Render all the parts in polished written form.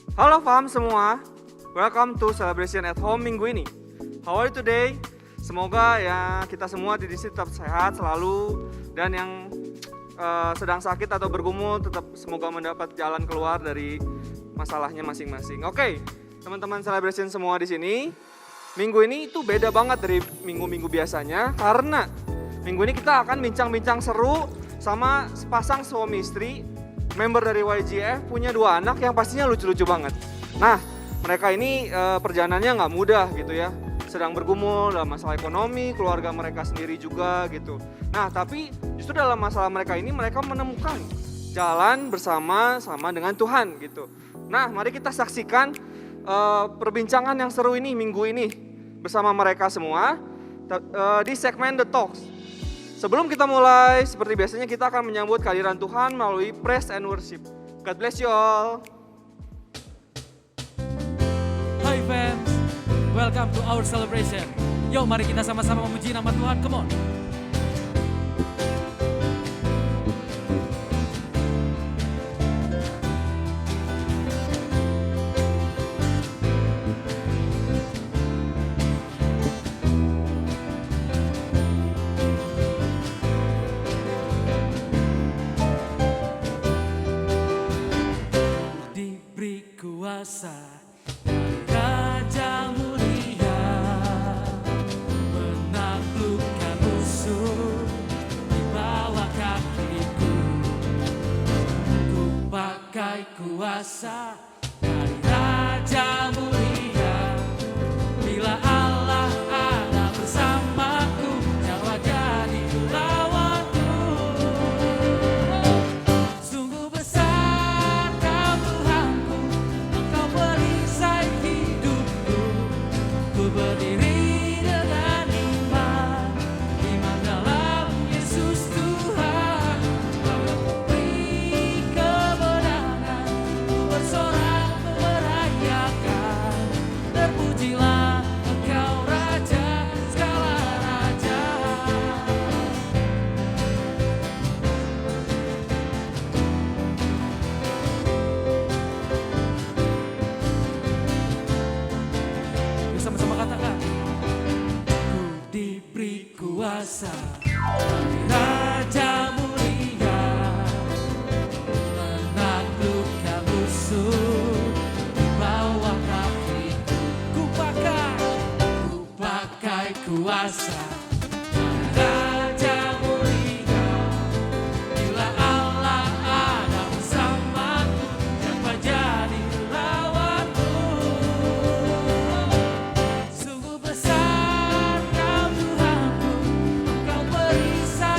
Halo fam semua, welcome to Celebration at Home minggu ini. How are you today? Semoga ya kita semua di sini tetap sehat selalu, dan yang sedang sakit atau bergumul tetap semoga mendapat jalan keluar dari masalahnya masing-masing. Oke, teman-teman Celebration semua di sini, minggu ini itu beda banget dari minggu-minggu biasanya karena minggu ini kita akan bincang-bincang seru sama sepasang suami istri, member dari YGF, punya 2 anak yang pastinya lucu-lucu banget. Nah, mereka ini perjalanannya nggak mudah gitu ya, sedang bergumul dalam masalah ekonomi, keluarga mereka sendiri juga gitu. Nah, tapi justru dalam masalah mereka ini mereka menemukan jalan bersama-sama dengan Tuhan gitu. Nah, mari kita saksikan perbincangan yang seru ini minggu ini bersama mereka semua di segmen The Talks. Sebelum kita mulai, seperti biasanya kita akan menyambut kehadiran Tuhan melalui praise and worship. God bless you all. Hai fans, welcome to our celebration. Yuk mari kita sama-sama memuji nama Tuhan, come on. Diberi kuasa Raja mulia, menaklukkan musuh di bawah kakiku. Ku pakai kuasa dari Raja mulia. Bila Allah ada bersamaku, siapa jadi lawanku? Sungguh besar Kau Tuhanku, Engkau perisai hidupku. Ku berdiri dengan iman dalam Yesus Tuhan. Kau yang memberi kemenangan, ku bersorak merayakan. Terpujilah Engkau Raja segala raja. Yuk sama-sama katakan. Ku diberi kuasa dari Raja mulia, menaklukkan musuh di bawah kakiku. Ku pakai kuasa dari Raja mulia. Bila Allah ada bersamaku, siapa jadi lawanku? Sungguh besar Kau Tuhanku, Engkau perisai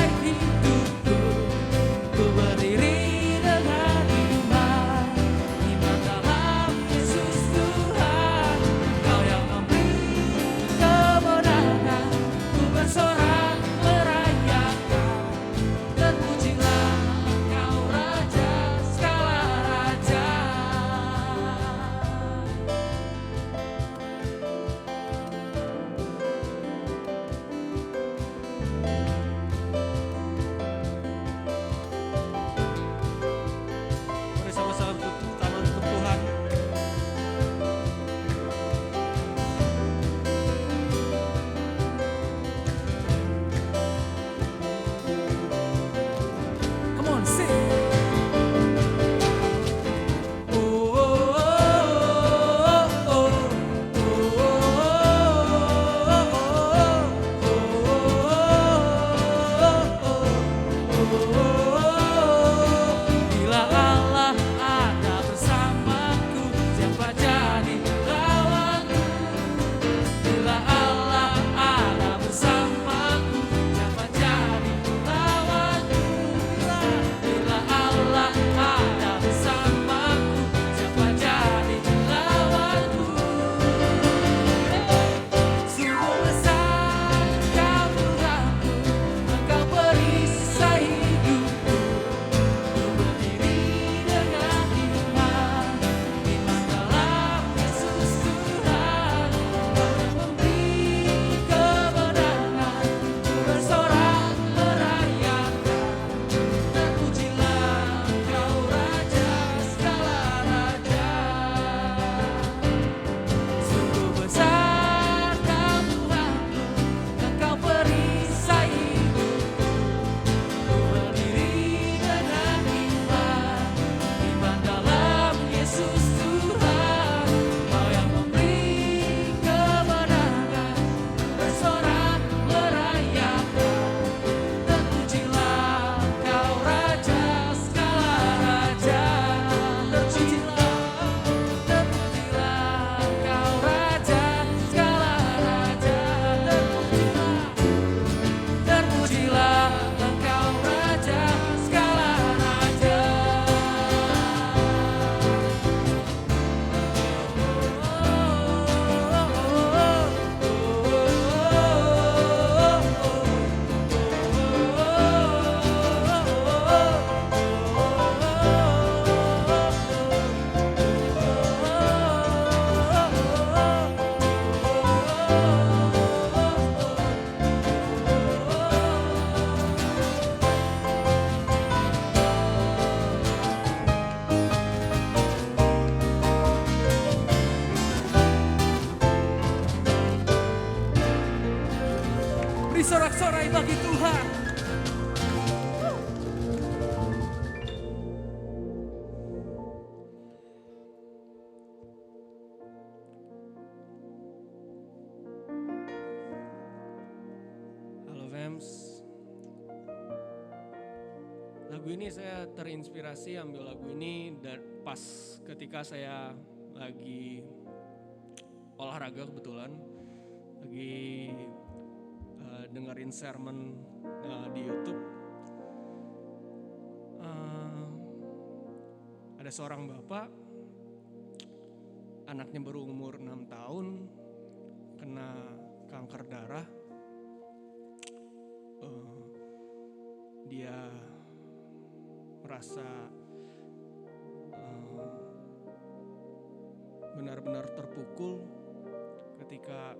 sorak-sorai bagi Tuhan. Halo Fems. Lagu ini saya terinspirasi ambil lagu ini pas ketika saya lagi olahraga kebetulan. Lagi dengerin sermon di YouTube. Ada seorang bapak, anaknya baru umur 6 tahun, kena kanker darah. Dia merasa benar-benar terpukul ketika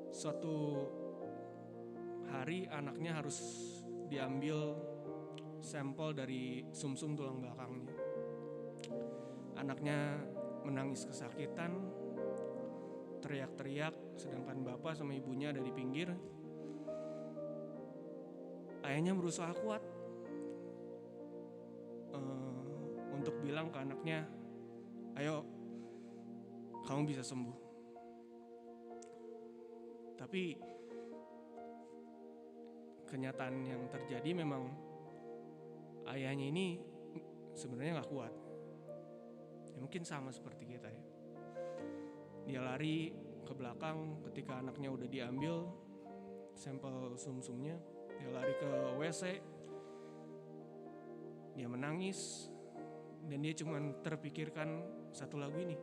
suatu hari anaknya harus diambil sampel dari sumsum tulang belakangnya. Anaknya menangis kesakitan, teriak-teriak, sedangkan bapak sama ibunya ada di pinggir. Ayahnya berusaha kuat untuk bilang ke anaknya, ayo kamu bisa sembuh. Tapi kenyataan yang terjadi memang ayahnya ini sebenarnya gak kuat. Ya mungkin sama seperti kita ya. Dia lari ke belakang ketika anaknya udah diambil sampel sumsumnya. Dia lari ke WC. Dia menangis. Dan dia cuma terpikirkan satu lagu ini.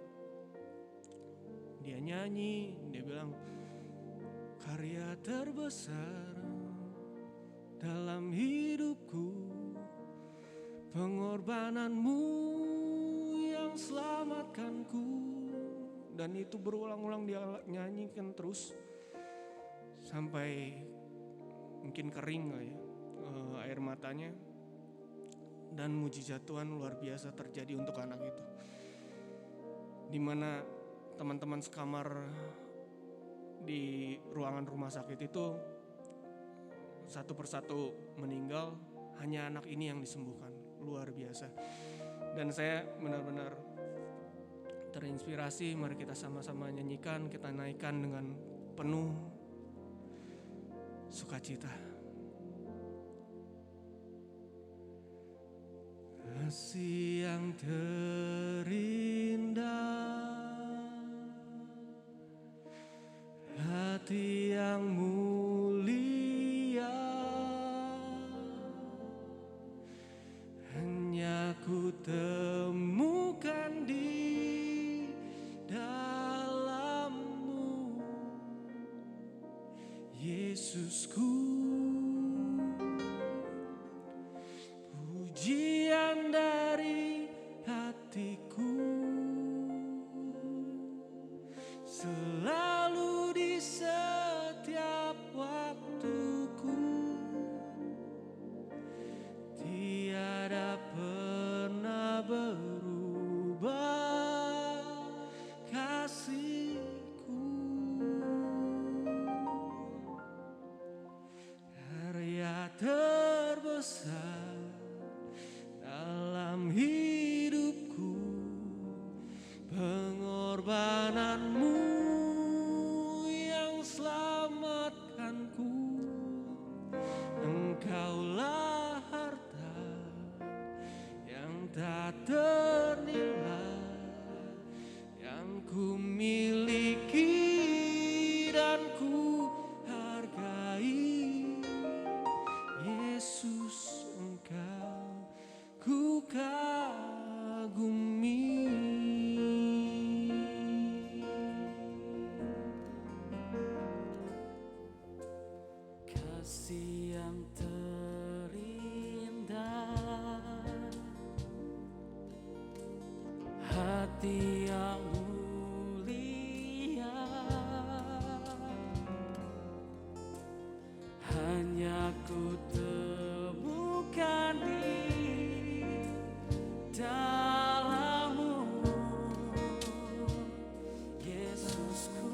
Dia nyanyi, dia bilang, karya terbesar dalam hidupku, pengorbananmu yang selamatkanku. Dan itu berulang-ulang dia nyanyikan terus sampai mungkin kering lah ya air matanya. Dan mujizat Tuhan luar biasa terjadi untuk anak itu, dimana teman-teman sekamar di ruangan rumah sakit itu satu persatu meninggal, hanya anak ini yang disembuhkan. Luar biasa. Dan saya benar-benar terinspirasi. Mari kita sama-sama nyanyikan, kita naikkan dengan penuh sukacita. Kasih yang terindah, hati yang mulia, hanya ku temukan di dalam-Mu, Yesusku. Pujian dari hatiku selalu di setiap waktuku, tiada pernah berubah kasih-Ku. Karya terbesar dalam hidupku, pengorbananmu yang selamatkanku. Engkaulah harta yang tak ternilai yang ku miliki dan ku hargai. Yesus, Engkau ku kagumi. Kasih yang terindah, hati yang mulia, hanya ku temukan di dalam-Mu, Yesusku.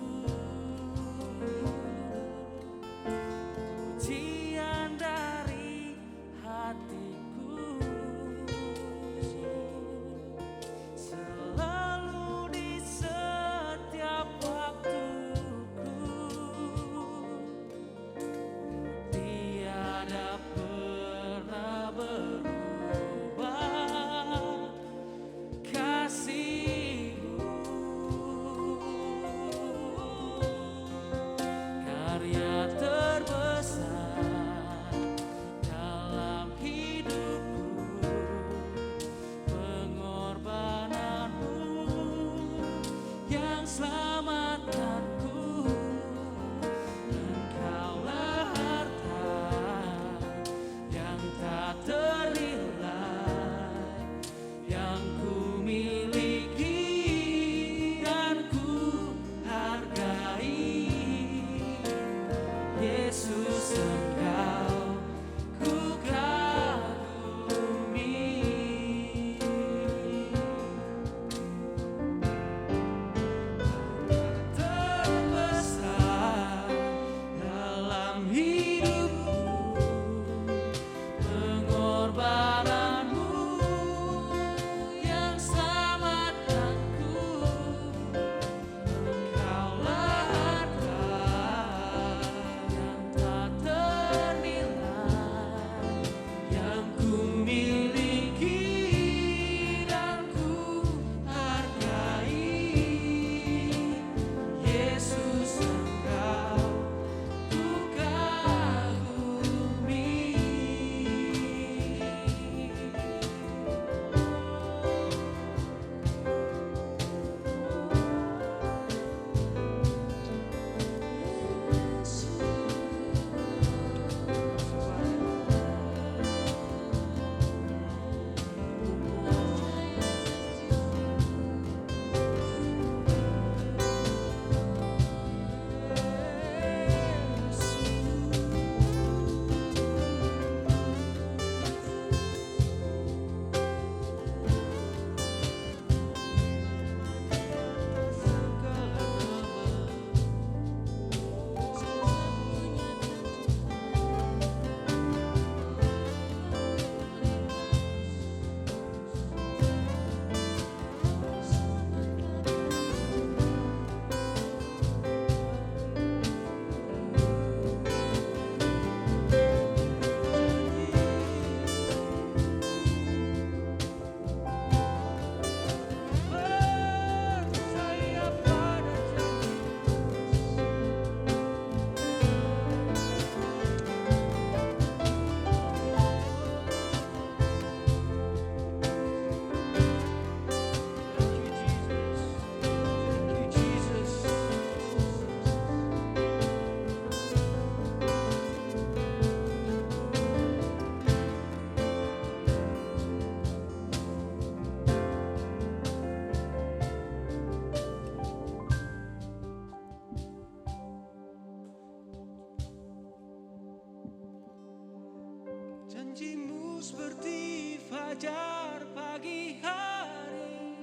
seperti fajar pagi hari,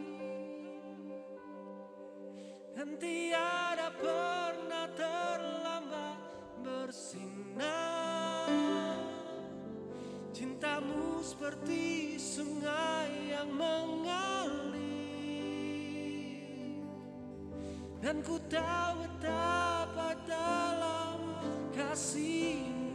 dan tiada pernah terlambat bersinar. Cintamu seperti sungai yang mengalir, dan ku tahu betapa dalam kasihmu.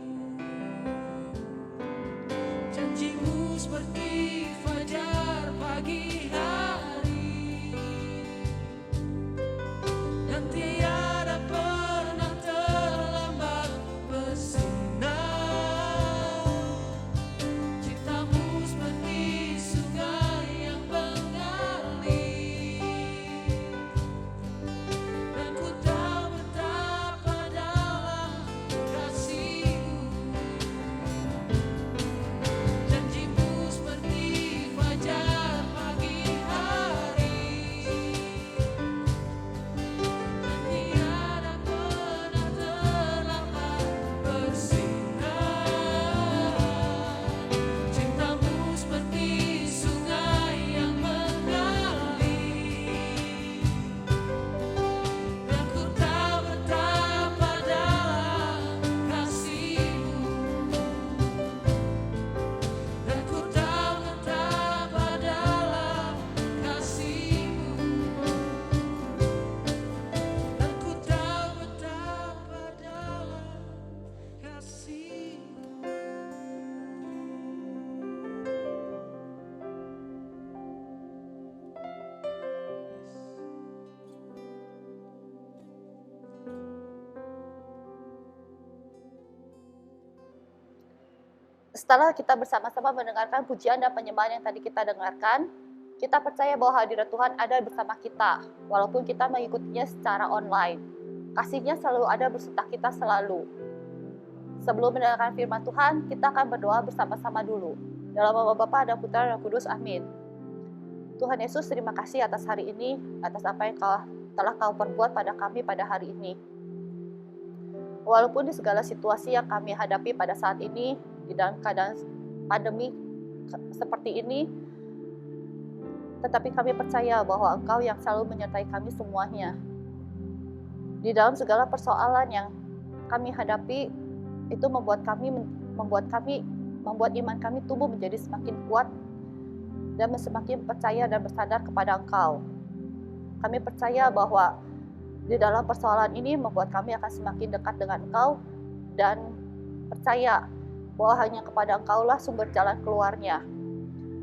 Janjimu seperti fajar pagi hari, dan tiada pernah terlambat bersinar. Cintamu seperti sungai yang mengalir, dan ku tahu betapa dalam kasihmu. Janjimu seperti fajar pagi hari, dan tiada pernah terlambat bersinar. Cintamu seperti sungai yang mengalir, dan ku tahu betapa dalam kasihmu. Dan ku tahu betapa dalam kasihmu. Dan ku tahu betapa dalam kasihmu. Setelah kita bersama-sama mendengarkan pujian dan penyembahan yang tadi kita dengarkan, kita percaya bahwa hadirat Tuhan ada bersama kita, walaupun kita mengikutinya secara online. Kasih-Nya selalu ada beserta kita selalu. Sebelum mendengarkan firman Tuhan, kita akan berdoa bersama-sama dulu. Dalam nama Bapa dan Putra dan Roh Kudus, amin. Tuhan Yesus, terima kasih atas hari ini, atas apa yang telah Kau perbuat pada kami pada hari ini. Walaupun di segala situasi yang kami hadapi pada saat ini, di dalam keadaan pandemi seperti ini, tetapi kami percaya bahwa Engkau yang selalu menyertai kami semuanya. Di dalam segala persoalan yang kami hadapi, itu membuat iman kami tumbuh menjadi semakin kuat dan semakin percaya dan bersandar kepada Engkau. Kami percaya bahwa di dalam persoalan ini membuat kami akan semakin dekat dengan Engkau dan percaya bahwa hanya kepada Engkaulah sumber jalan keluarnya.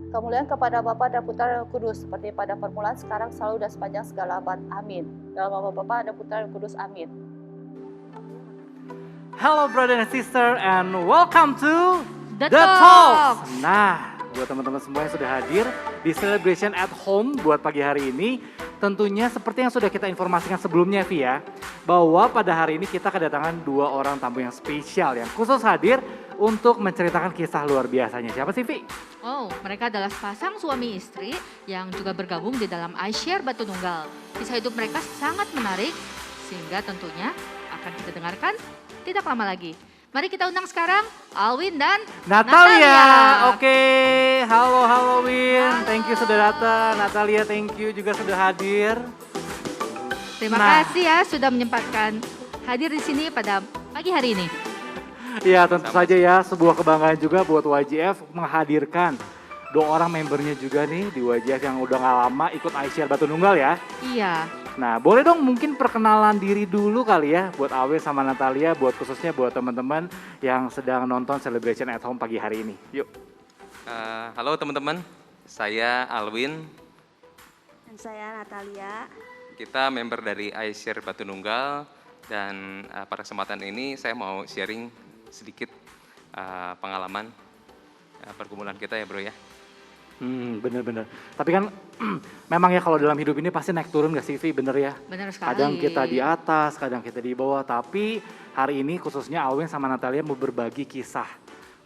Kemuliaan kepada Bapa dan Putra dan Roh Kudus, seperti pada permulaan, sekarang, selalu, dan sepanjang segala abad. Amin. Dalam nama Bapa dan Putra dan Roh Kudus. Amin. Hello brother and sister and welcome to The Talks. Talks. Nah, buat teman-teman semua yang sudah hadir di Celebration at Home buat pagi hari ini, tentunya seperti yang sudah kita informasikan sebelumnya Vi ya, bahwa pada hari ini kita kedatangan dua orang tamu yang spesial yang khusus hadir untuk menceritakan kisah luar biasanya. Siapa sih Vi? Oh, mereka adalah sepasang suami istri yang juga bergabung di dalam iShare Batu Nunggal. Kisah hidup mereka sangat menarik, sehingga tentunya akan kita dengarkan tidak lama lagi. Mari kita undang sekarang Alwin dan Natalia. Oke, halo Win. Thank you sudah datang. Natalia, thank you juga sudah hadir. Terima kasih ya sudah menyempatkan hadir di sini pada pagi hari ini. Ya tentu saja ya, sebuah kebanggaan juga buat YGF menghadirkan dua orang membernya juga nih di YGF yang udah gak lama ikut iShare Batu Nunggal ya. Iya. Nah boleh dong mungkin perkenalan diri dulu kali ya buat Awe sama Natalia, buat khususnya buat teman-teman yang sedang nonton Celebration at Home pagi hari ini. Yuk. Halo teman-teman, saya Alwin. Dan saya Natalia. Kita member dari iShare Batu Nunggal dan pada kesempatan ini saya mau sharing sedikit pengalaman pergumulan kita ya bro ya. Bener-bener. Tapi kan memang ya kalau dalam hidup ini pasti naik turun gak sih Vi, bener ya? Bener sekali. Kadang kita di atas, kadang kita di bawah. Tapi hari ini khususnya Alwin sama Natalia mau berbagi kisah.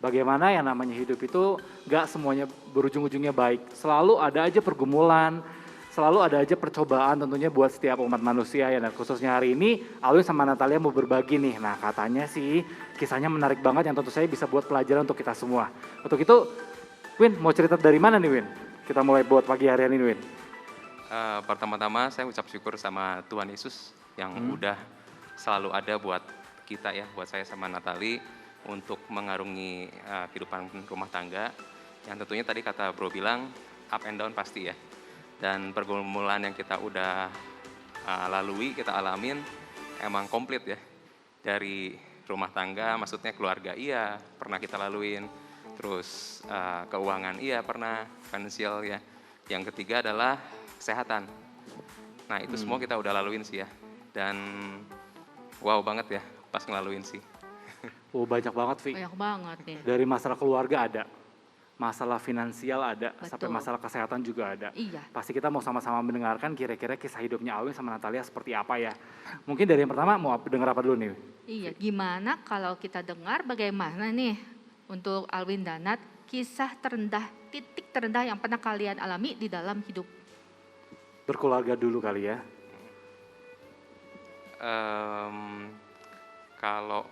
Bagaimana yang namanya hidup itu gak semuanya berujung-ujungnya baik. Selalu ada aja pergumulan, selalu ada aja percobaan tentunya buat setiap umat manusia ya. Dan khususnya hari ini Alwin sama Natalia mau berbagi nih. Nah katanya sih kisahnya menarik banget yang tentu saya bisa buat pelajaran untuk kita semua. Untuk itu Win, mau cerita dari mana nih Win? Kita mulai buat pagi harian ini Win. Pertama-tama saya ucap syukur sama Tuhan Yesus yang udah selalu ada buat kita ya, buat saya sama Natali untuk mengarungi kehidupan rumah tangga. Yang tentunya tadi kata Bro bilang up and down pasti ya. Dan pergumulan yang kita udah lalui, kita alamin emang komplit ya. Dari rumah tangga, maksudnya keluarga iya, pernah kita laluin. Terus keuangan iya pernah, finansial ya. Yang ketiga adalah kesehatan. Nah itu semua kita udah laluin sih ya. Dan wow banget ya pas ngelaluin sih. Oh banyak banget Vi. Banyak banget nih. Dari masalah keluarga ada, masalah finansial ada, Betul. sampai masalah kesehatan juga ada. Iya. Pasti kita mau sama-sama mendengarkan kira-kira kisah hidupnya Awin sama Natalia seperti apa ya. Mungkin dari yang pertama mau dengar apa dulu nih? Iya, gimana kalau kita dengar bagaimana nih untuk Alwin dan Nat kisah terendah, titik terendah yang pernah kalian alami di dalam hidup. Berkeluarga dulu kali ya. Kalau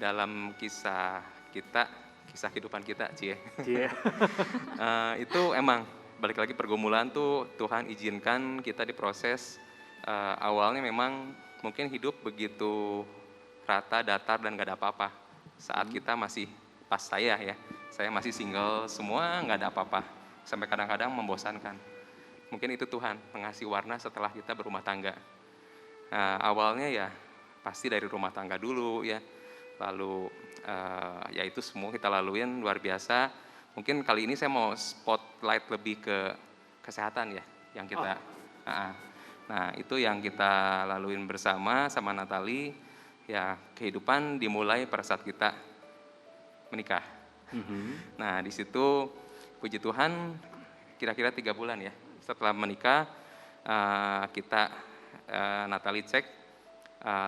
dalam kisah kita, kisah kehidupan kita, Cie. Cie. Itu emang balik lagi pergumulan tuh Tuhan izinkan kita diproses. Awalnya memang mungkin hidup begitu rata, datar dan gak ada apa-apa. Saat kita masih, pas saya ya, saya masih single, semua gak ada apa-apa. Sampai kadang-kadang membosankan. Mungkin itu Tuhan mengasih warna setelah kita berumah tangga. Awalnya ya pasti dari rumah tangga dulu ya. Lalu ya itu semua kita laluin luar biasa. Mungkin kali ini saya mau spotlight lebih ke kesehatan ya yang kita. Nah itu yang kita laluin bersama sama Natali. Ya kehidupan dimulai pada saat kita menikah. Nah di situ puji Tuhan kira-kira 3 bulan ya setelah menikah kita Natali cek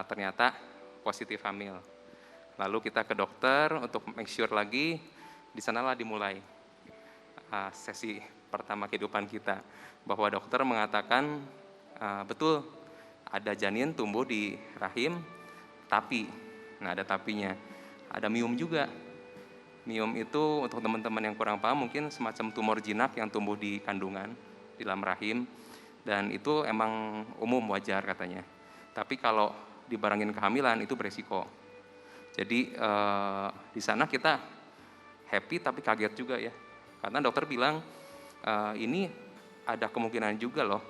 ternyata positif hamil. Lalu kita ke dokter untuk make sure lagi, di sanalah dimulai sesi pertama kehidupan kita. Bahwa dokter mengatakan betul ada janin tumbuh di rahim, tapi, nah ada tapinya, ada miom juga. Miom itu untuk teman-teman yang kurang paham mungkin semacam tumor jinak yang tumbuh di kandungan, di dalam rahim. Dan itu emang umum wajar katanya. Tapi kalau dibarengin kehamilan itu beresiko. Jadi di sana kita happy tapi kaget juga ya. Karena dokter bilang ini ada kemungkinan juga loh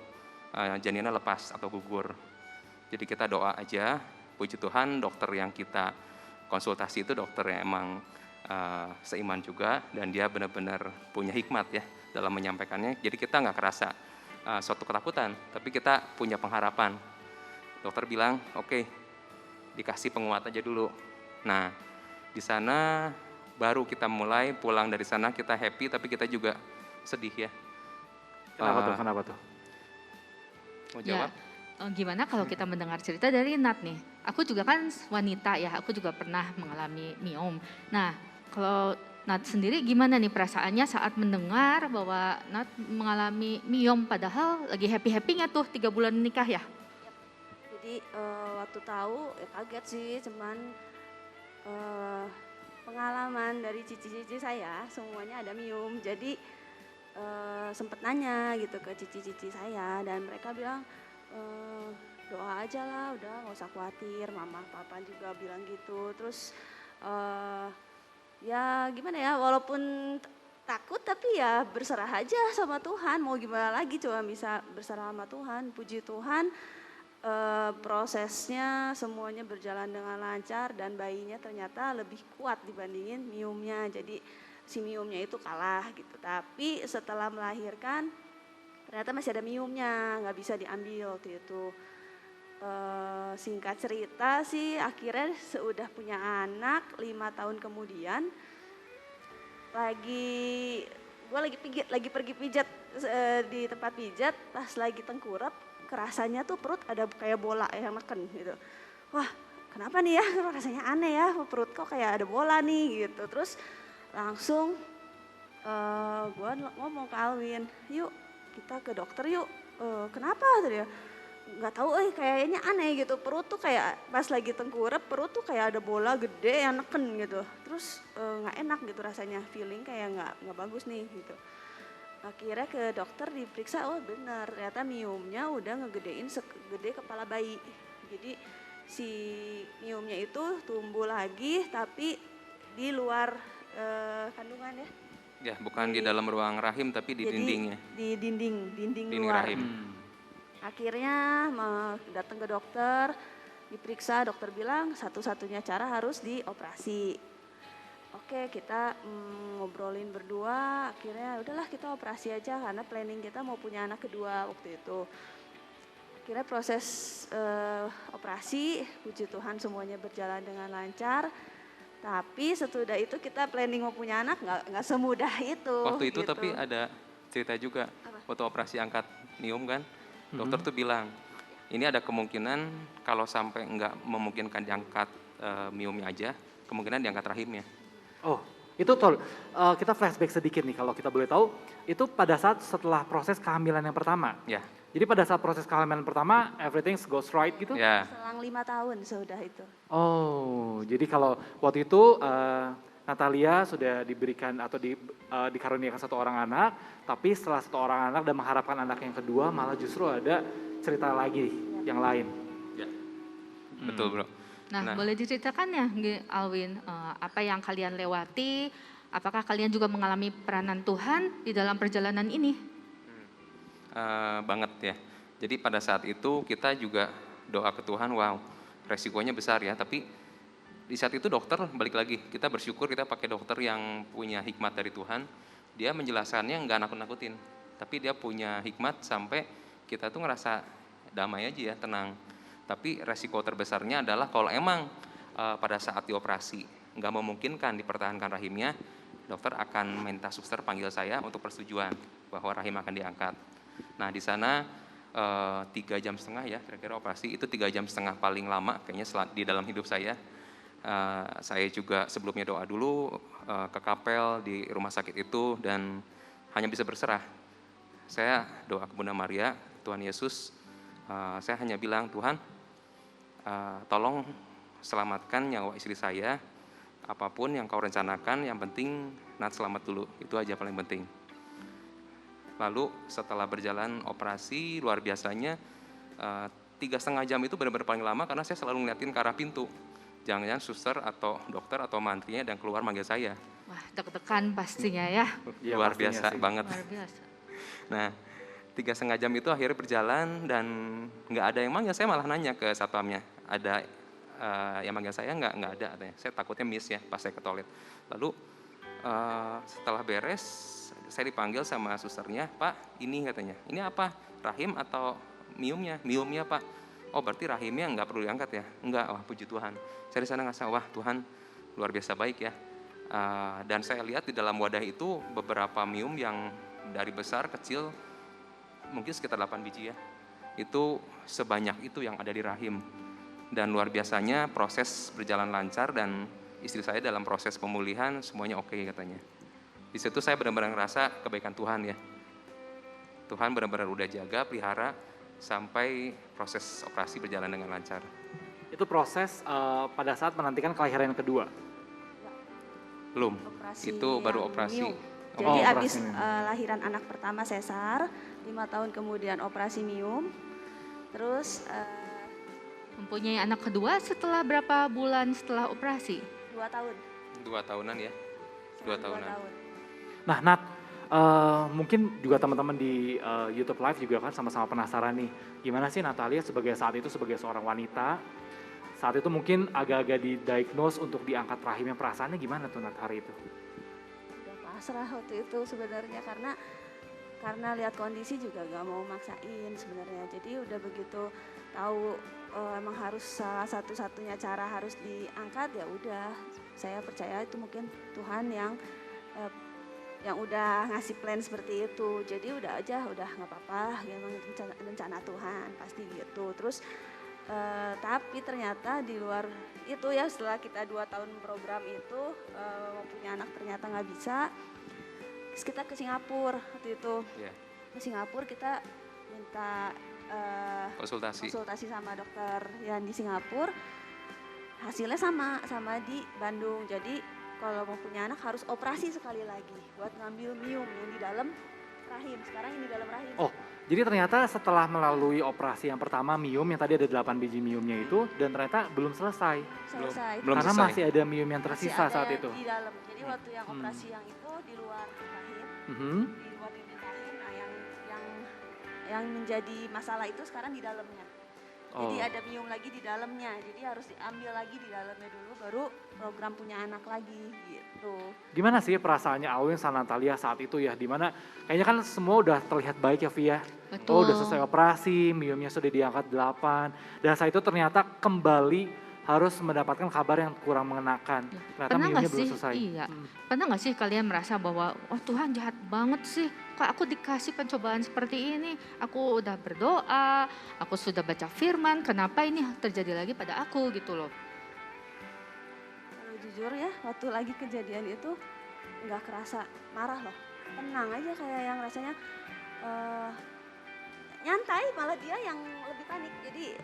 janinnya lepas atau gugur. Jadi kita doa aja, puji Tuhan dokter yang kita konsultasi itu dokter yang emang seiman juga dan dia benar-benar punya hikmat ya dalam menyampaikannya. Jadi kita nggak kerasa suatu ketakutan, tapi kita punya pengharapan. Dokter bilang, oke, dikasih penguat aja dulu. Nah, di sana baru kita mulai pulang dari sana kita happy, tapi kita juga sedih ya. Kenapa tuh? Mau jawab? Gimana kalau kita mendengar cerita dari Nat nih? Aku juga kan wanita ya, aku juga pernah mengalami miom. Nah, kalau Nat sendiri gimana nih perasaannya saat mendengar bahwa Nat mengalami miom padahal lagi happy-happynya tuh 3 bulan menikah ya? Jadi waktu tahu ya kaget sih, cuman pengalaman dari cici-cici saya semuanya ada miom. Jadi sempet nanya gitu ke cici-cici saya dan mereka bilang doa aja lah, udah nggak usah khawatir. Mama, papa juga bilang gitu. Terus ya gimana ya, walaupun takut tapi ya berserah aja sama Tuhan. Mau gimana lagi, cuma bisa berserah sama Tuhan. Puji Tuhan prosesnya semuanya berjalan dengan lancar dan bayinya ternyata lebih kuat dibandingin miumnya. Jadi si miumnya itu kalah gitu. Tapi setelah melahirkan ternyata masih ada miumnya, nggak bisa diambil waktu itu. Singkat cerita sih akhirnya sudah punya anak 5 tahun kemudian gue lagi pergi pijat di tempat pijat, pas lagi tengkurap kerasanya tuh perut ada kayak bola yang neken gitu. Wah kenapa nih ya, rasanya aneh ya, perut kok kayak ada bola nih gitu. Terus langsung gue ngomong ke Alwin, yuk kita ke dokter yuk. Kenapa tadi ya? nggak tahu kayaknya aneh gitu, perut tuh kayak pas lagi tengkurap perut tuh kayak ada bola gede yang neken gitu, terus nggak enak gitu rasanya, feeling kayak nggak bagus nih gitu. Akhirnya ke dokter diperiksa, oh benar ternyata miomnya udah ngegedein segede kepala bayi. Jadi si miomnya itu tumbuh lagi tapi di luar kandungan ya. Ya, bukan di dalam ruang rahim tapi di Jadi dindingnya. di dinding Dinding luar. rahim. Akhirnya datang ke dokter, diperiksa, dokter bilang satu-satunya cara harus dioperasi. Oke, kita ngobrolin berdua, akhirnya udahlah kita operasi aja karena planning kita mau punya anak kedua waktu itu. Akhirnya proses operasi, puji Tuhan semuanya berjalan dengan lancar. Tapi sesudah itu kita planning mau punya anak nggak semudah itu. Waktu itu gitu. tapi ada cerita juga, waktu operasi angkat miom kan, dokter tuh bilang, ini ada kemungkinan kalau sampai nggak memungkinkan diangkat miomnya aja, kemungkinan diangkat rahimnya. Oh, itu kita flashback sedikit nih kalau kita boleh tahu, itu pada saat setelah proses kehamilan yang pertama. Ya, Jadi pada saat proses kehamilan pertama, everything goes right gitu? ya. Selang 5 tahun sudah itu. Oh, jadi kalau waktu itu Natalia sudah diberikan atau dikaruniakan satu orang anak, tapi setelah satu orang anak dan mengharapkan anak yang kedua, malah justru ada cerita lagi yang lain. Ya. Betul bro. Nah, boleh diceritakan ya Alwin, apa yang kalian lewati, apakah kalian juga mengalami peranan Tuhan di dalam perjalanan ini? Banget ya. Jadi pada saat itu kita juga doa ke Tuhan, wow resikonya besar ya, tapi di saat itu dokter balik lagi, kita bersyukur kita pakai dokter yang punya hikmat dari Tuhan, dia menjelaskannya nggak nakut-nakutin, tapi dia punya hikmat sampai kita tuh ngerasa damai aja ya, tenang. Tapi resiko terbesarnya adalah kalau emang pada saat dioperasi nggak memungkinkan dipertahankan rahimnya, dokter akan minta suster panggil saya untuk persetujuan bahwa rahim akan diangkat. Nah di sana 3,5 jam ya kira-kira operasi, itu 3,5 jam paling lama kayaknya di dalam hidup saya. Saya juga sebelumnya doa dulu ke kapel di rumah sakit itu dan hanya bisa berserah. Saya doa ke Bunda Maria, Tuhan Yesus, saya hanya bilang Tuhan tolong selamatkan nyawa istri saya, apapun yang kau rencanakan, yang penting Nat selamat dulu, itu aja paling penting. Lalu setelah berjalan operasi luar biasanya 3,5 jam itu benar-benar paling lama karena saya selalu ngeliatin ke arah pintu. Jangan-jangan suster atau dokter atau mantrinya dan keluar manggil saya. Wah, deg-degan pastinya ya. Ya, Luar pastinya biasa sih. banget. Luar biasa. Nah 3,5 jam itu akhirnya berjalan dan nggak ada yang manggil, saya malah nanya ke satpamnya, ada yang manggil saya nggak ada katanya. Saya takutnya miss ya pas saya ke toilet. Lalu setelah beres saya dipanggil sama susternya, Pak ini katanya, ini apa, rahim atau miumnya? Miumnya Pak. Oh berarti rahimnya nggak perlu diangkat ya? Enggak, wah puji Tuhan. Saya di sana ngerasa, wah Tuhan luar biasa baik ya. Dan saya lihat di dalam wadah itu beberapa mium yang dari besar kecil mungkin sekitar 8 biji ya. Itu sebanyak itu yang ada di rahim. Dan luar biasanya proses berjalan lancar dan istri saya dalam proses pemulihan semuanya oke katanya. Di situ saya benar-benar ngerasa kebaikan Tuhan ya. Tuhan benar-benar udah jaga, pelihara sampai proses operasi berjalan dengan lancar. Itu proses pada saat menantikan kelahiran yang kedua. Belum, Operasi itu baru yang operasi. mium. Oh, Jadi operasi abis mium. lahiran anak pertama sesar, 5 tahun kemudian operasi mium, terus Mempunyai anak kedua setelah berapa bulan setelah operasi? 2 tahun. 2 tahunan ya. Selang 2 tahunan. tahun. Nah Nat, mungkin juga teman-teman di YouTube Live juga kan sama-sama penasaran nih, gimana sih Natalia saat itu sebagai seorang wanita, saat itu mungkin agak-agak didiagnose untuk diangkat rahimnya, perasaannya gimana tuh Nat hari itu? Udah pasrah waktu itu sebenarnya karena lihat kondisi juga gak mau maksain sebenarnya. Jadi udah begitu tahu emang harus salah satu-satunya cara harus diangkat, ya udah saya percaya itu mungkin Tuhan yang udah ngasih plan seperti itu. Jadi udah nggak apa-apa, ya emang itu rencana Tuhan pasti gitu. Terus tapi ternyata di luar itu ya, setelah kita 2 tahun program itu mau punya anak ternyata nggak bisa. Terus kita ke Singapura waktu itu. Yeah. Ke Singapura kita minta konsultasi. sama dokter yang di Singapura, hasilnya sama di Bandung. Jadi kalau mau punya anak harus operasi sekali lagi buat ngambil miom yang di dalam rahim. Sekarang ini di dalam rahim. Oh, jadi ternyata setelah melalui operasi yang pertama miom yang tadi ada 8 biji miomnya itu dan ternyata belum selesai. Selesai. belum Karena selesai. masih ada miom yang Masih tersisa ada saat itu. di dalam. Jadi waktu yang operasi yang itu di luar rahim, Mhm. di luar dinding rahim. Nah, yang menjadi masalah itu sekarang di dalamnya. Jadi Oh. ada miom lagi di dalamnya. Jadi harus diambil lagi di dalamnya dulu, baru program punya anak lagi gitu. Gimana sih perasaannya Awin sama Natalia saat itu ya? Dimana kayaknya kan semua udah terlihat baik ya Via. Betul. Oh udah selesai operasi, miomnya sudah diangkat 8. Dan saat itu ternyata kembali harus mendapatkan kabar yang kurang mengenakan. Ternyata Pernah miomnya nggak belum sih? selesai. Iya. Pernah nggak sih kalian merasa bahwa oh Tuhan jahat banget sih, kok aku dikasih pencobaan seperti ini? Aku udah berdoa, aku sudah baca firman, kenapa ini terjadi lagi pada aku gitu loh? Kalau jujur ya, waktu lagi kejadian itu nggak kerasa marah loh. Tenang aja kayak yang rasanya nyantai, malah dia yang lebih panik. Jadi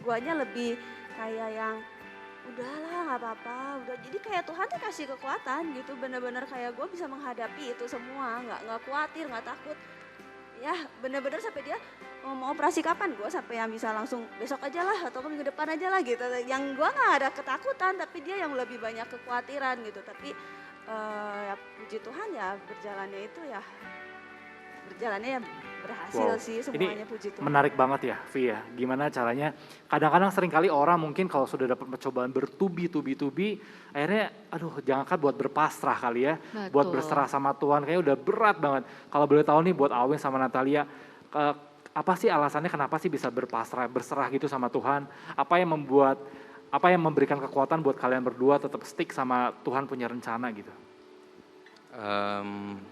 guanya lebih kayak yang udahlah nggak apa-apa, udah. Jadi kayak Tuhan tuh kasih kekuatan gitu, bener-bener kayak gue bisa menghadapi itu semua, nggak khawatir, nggak takut. Ya bener-bener sampai dia mau operasi kapan, gue sampai yang bisa langsung besok aja lah atau minggu depan aja lah gitu. Yang gue nggak ada ketakutan, tapi dia yang lebih banyak kekhawatiran gitu. Tapi ya puji Tuhan ya berjalannya berhasil Wow. sih Ini semuanya, puji Tuhan. menarik banget ya Via. Gimana caranya, kadang-kadang seringkali orang mungkin kalau sudah dapat percobaan bertubi-tubi, akhirnya aduh jangankan buat berpasrah kali ya. Buat Betul. berserah sama Tuhan kayaknya udah berat banget. Kalau boleh tahu nih buat Awin sama Natalia, apa sih alasannya kenapa sih bisa berserah gitu sama Tuhan? Apa yang memberikan kekuatan buat kalian berdua tetap stick sama Tuhan punya rencana gitu?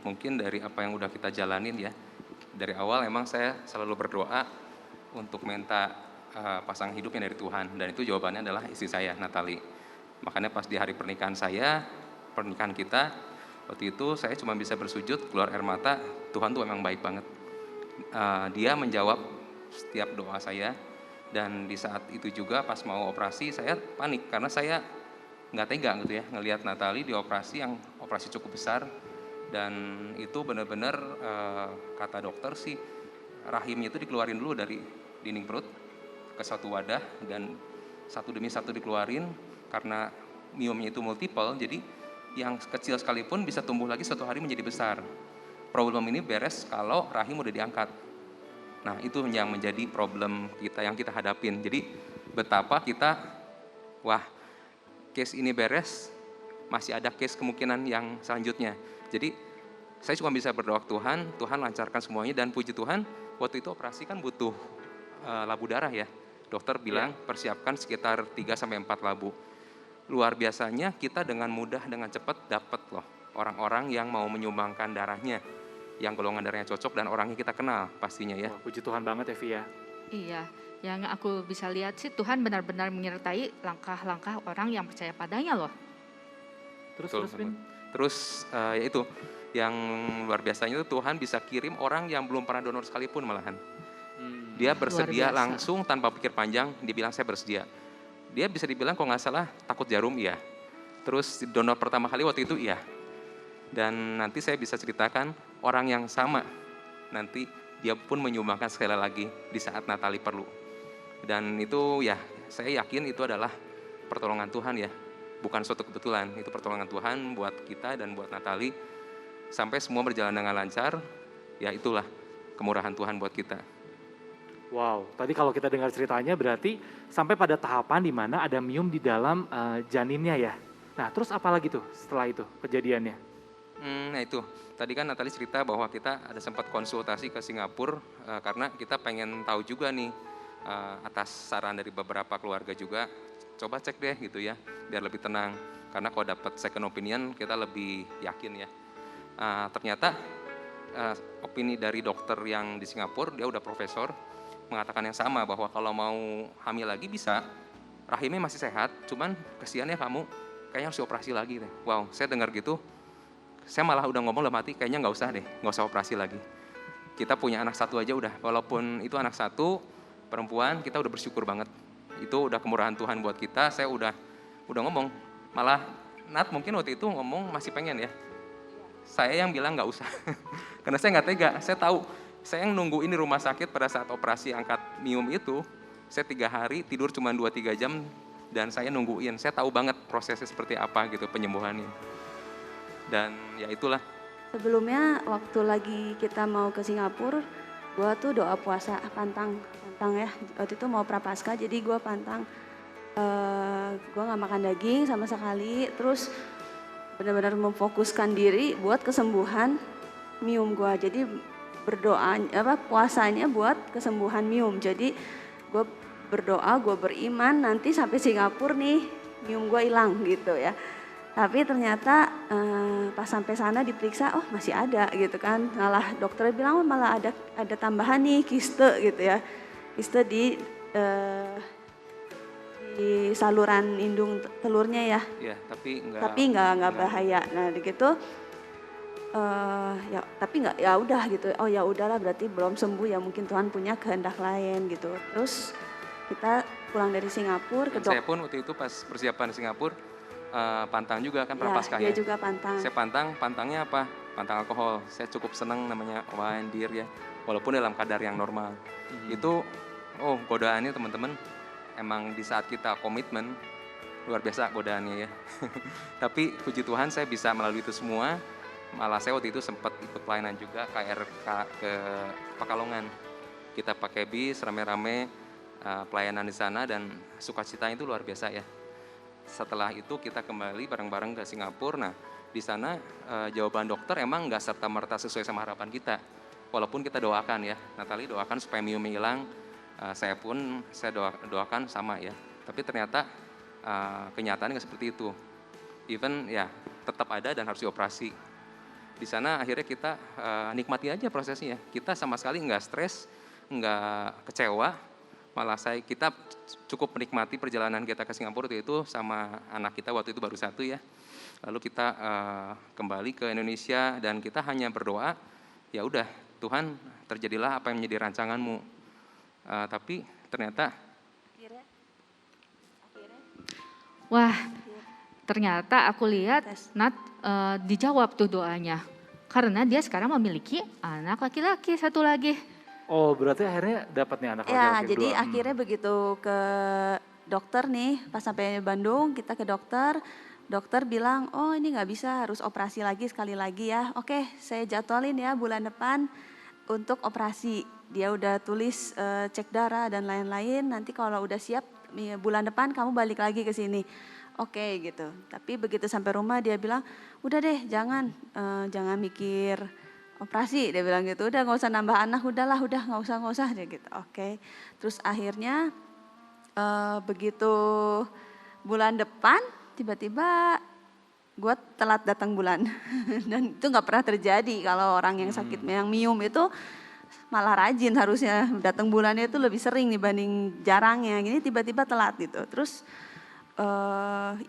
Mungkin dari apa yang udah kita jalanin ya. Dari awal emang saya selalu berdoa untuk minta pasangan hidupnya dari Tuhan. Dan itu jawabannya adalah istri saya, Natali. Makanya pas di hari pernikahan kita, waktu itu saya cuma bisa bersujud, keluar air mata, Tuhan tuh emang baik banget. Dia menjawab setiap doa saya. Dan di saat itu juga pas mau operasi saya panik karena saya nggak tega gitu ya ngelihat Natali di operasi yang operasi cukup besar. Dan itu benar-benar kata dokter sih rahimnya itu dikeluarin dulu dari dinding perut ke satu wadah dan satu demi satu dikeluarin karena miomnya itu multiple, jadi yang kecil sekalipun bisa tumbuh lagi suatu hari menjadi besar. Problem ini beres kalau rahim udah diangkat. Nah itu yang menjadi problem kita yang kita hadapin. Jadi betapa kita case ini beres, masih ada case kemungkinan yang selanjutnya. Jadi saya cuma bisa berdoa ke Tuhan, Tuhan lancarkan semuanya dan puji Tuhan waktu itu operasi kan butuh labu darah ya. Dokter bilang persiapkan sekitar 3-4 labu. Luar biasanya kita dengan mudah, dengan cepat dapat loh orang-orang yang mau menyumbangkan darahnya. Yang golongan darahnya cocok dan orangnya kita kenal pastinya ya. Wah, puji Tuhan banget ya Via. Iya, yang aku bisa lihat sih Tuhan benar-benar menyertai langkah-langkah orang yang percaya padanya loh. Betul, Terus Vin? Terus ya itu yang luar biasanya itu Tuhan bisa kirim orang yang belum pernah donor sekalipun malahan. Dia bersedia biasa. langsung tanpa pikir panjang, dia bilang saya bersedia. Dia bisa dibilang kalau nggak salah takut jarum iya. Terus donor pertama kali waktu itu iya. Dan nanti saya bisa ceritakan orang yang sama nanti dia pun menyumbangkan sekali lagi di saat Natali perlu. Dan itu ya saya yakin itu adalah pertolongan Tuhan ya. Bukan suatu kebetulan, itu pertolongan Tuhan buat kita dan buat Natali. Sampai semua berjalan dengan lancar, ya itulah kemurahan Tuhan buat kita. Wow, tadi kalau kita dengar ceritanya berarti sampai pada tahapan di mana ada miom di dalam janinnya ya. Nah terus apa lagi tuh setelah itu kejadiannya? Nah itu, tadi kan Natali cerita bahwa kita ada sempat konsultasi ke Singapura karena kita pengen tahu juga nih atas saran dari beberapa keluarga juga, coba cek deh gitu ya, biar lebih tenang. Karena kalau dapat second opinion kita lebih yakin ya. Ternyata opini dari dokter yang di Singapura, dia udah profesor, mengatakan yang sama bahwa kalau mau hamil lagi bisa, rahimnya masih sehat, cuman kesiannya kamu kayaknya harus dioperasi lagi deh. Wow, saya dengar gitu, saya malah udah ngomong dalam hati, kayaknya nggak usah deh, nggak usah operasi lagi. Kita punya anak satu aja udah, walaupun itu anak satu, perempuan, kita udah bersyukur banget. Itu udah kemurahan Tuhan buat kita. Saya udah ngomong, malah Nat mungkin waktu itu ngomong masih pengen ya. Saya yang bilang nggak usah, karena saya nggak tega. Saya tahu, saya yang nungguin di rumah sakit pada saat operasi angkat mium itu, saya 3 hari tidur cuma 2-3 jam, dan saya nungguin. Saya tahu banget prosesnya seperti apa gitu penyembuhannya. Dan ya itulah. Sebelumnya waktu lagi kita mau ke Singapura, gue tuh doa puasa pantang ya. Waktu itu mau prapaskah, jadi gue pantang. Gue nggak makan daging sama sekali. Terus benar-benar memfokuskan diri buat kesembuhan mium gue. Jadi berdoa puasanya buat kesembuhan mium. Jadi gue berdoa, gue beriman nanti sampai Singapura nih mium gue hilang gitu ya. Tapi ternyata pas sampai sana diperiksa, oh masih ada gitu kan. Malah dokternya bilang, oh malah ada tambahan nih kiste gitu ya. Kiste di saluran indung telurnya ya. Iya, tapi nggak bahaya. Nah gitu, ya tapi nggak, ya udah gitu. Oh ya udahlah, berarti belum sembuh ya, mungkin Tuhan punya kehendak lain gitu. Terus kita pulang dari Singapura ke saya pun waktu itu pas persiapan Singapura pantang juga kan prapaskah ya. ya. Dia juga pantang. Saya pantangnya apa? Pantang alkohol. Saya cukup senang namanya wine, beer ya. Walaupun dalam kadar yang normal. Itu godaannya teman-teman, emang di saat kita komitmen luar biasa godaannya ya. Tapi puji Tuhan saya bisa melalui itu semua. Malah saya waktu itu sempat ikut pelayanan juga KRK ke Pekalongan. Kita pakai bis rame-rame pelayanan di sana, dan sukacitanya itu luar biasa ya. Setelah itu kita kembali bareng-bareng ke Singapura. Nah di sana jawaban dokter emang nggak serta-merta sesuai sama harapan kita. Walaupun kita doakan ya, Natali doakan supaya miumnya hilang. Saya doakan sama ya. Tapi ternyata kenyataannya nggak seperti itu. Even ya tetap ada dan harus dioperasi. Di sana akhirnya kita nikmati aja prosesnya. Kita sama sekali nggak stres, nggak kecewa. Malah kita cukup menikmati perjalanan kita ke Singapura itu sama anak kita waktu itu baru 1 ya. Lalu kita kembali ke Indonesia dan kita hanya berdoa, ya udah Tuhan terjadilah apa yang menjadi rancanganmu. Tapi ternyata Wah, ternyata aku lihat Nat dijawab tuh doanya. Karena dia sekarang memiliki anak laki-laki 1 lagi. Oh berarti akhirnya dapat nih anak Ya, laki-laki jadi kedua. akhirnya begitu ke dokter nih, pas sampai Bandung kita ke dokter bilang, oh ini nggak bisa, harus operasi lagi sekali lagi ya. Oke, saya jadwalin ya bulan depan untuk operasi. Dia udah tulis cek darah dan lain-lain, nanti kalau udah siap bulan depan kamu balik lagi ke sini. Oke gitu, tapi begitu sampai rumah dia bilang, udah deh jangan mikir operasi, dia bilang gitu, udah nggak usah nambah anak, udah nggak usah dia gitu. Oke. Terus akhirnya begitu bulan depan tiba-tiba gue telat datang bulan. Dan itu nggak pernah terjadi kalau orang yang sakit yang mium itu malah rajin, harusnya datang bulannya itu lebih sering dibanding jarangnya. Gini tiba-tiba telat gitu. Terus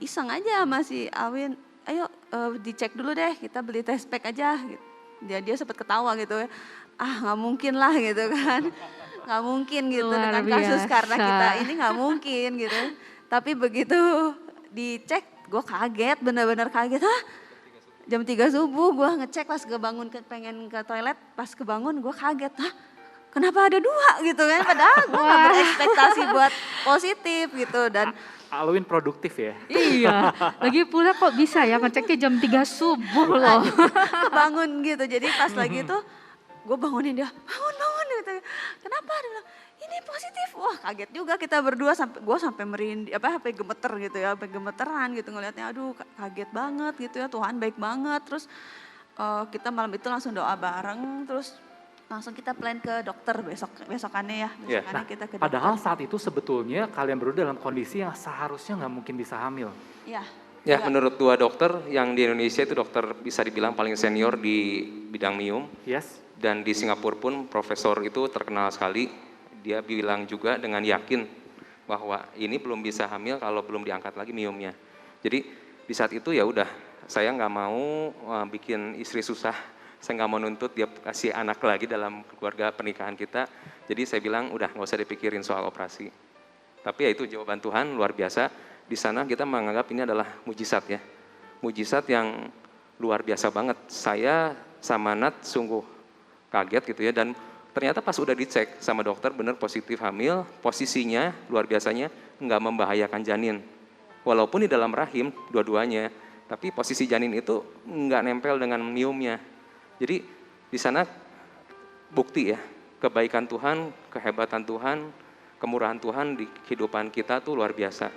iseng aja masih Awin, ayo dicek dulu deh, kita beli test pack aja gitu. Dia sempat ketawa gitu ya, nggak mungkin lah gitu kan, nggak mungkin gitu Luar dengan kasus biasa. karena kita ini nggak mungkin gitu. Tapi begitu dicek, gue kaget, benar-benar kaget. Jam 3 subuh gue ngecek pas kebangun, pengen ke toilet, pas kebangun gue kaget. Kenapa ada 2 gitu kan, padahal gue nggak berekspektasi buat positif gitu. Dan Alwin produktif ya. Iya, lagi pula kok bisa ya ngeceknya jam 3 subuh loh. kebangun gitu. Jadi pas lagi itu gue bangunin dia, bangun gitu. Kenapa? Dia bilang, ini positif. Wah kaget juga kita berdua, gue sampai merinding, sampai gemeter gitu ya, sampai gemeteran gitu ngelihatnya. Aduh kaget banget gitu ya, Tuhan baik banget. Terus kita malam itu langsung doa bareng, terus langsung kita plan ke dokter besokannya ya. Besokannya kita ke dokter. Padahal saat itu sebetulnya kalian berdua dalam kondisi yang seharusnya nggak mungkin bisa hamil. Iya. ya menurut 2 dokter yang di Indonesia itu dokter bisa dibilang paling senior di bidang mium. Yes. Dan di Singapura pun profesor itu terkenal sekali. Dia bilang juga dengan yakin bahwa ini belum bisa hamil kalau belum diangkat lagi miumnya. Jadi di saat itu ya udah, saya nggak mau bikin istri susah. Saya nggak mau nuntut dia kasih anak lagi dalam keluarga pernikahan kita. Jadi saya bilang udah nggak usah dipikirin soal operasi. Tapi ya itu jawaban Tuhan luar biasa. Di sana kita menganggap ini adalah mujizat ya. Mujizat yang luar biasa banget. Saya sama Nat sungguh kaget gitu ya. Dan ternyata pas udah dicek sama dokter bener positif hamil. Posisinya luar biasanya nggak membahayakan janin. Walaupun di dalam rahim dua-duanya. Tapi posisi janin itu nggak nempel dengan miumnya. Jadi di sana bukti ya. Kebaikan Tuhan, kehebatan Tuhan, kemurahan Tuhan di kehidupan kita tuh luar biasa.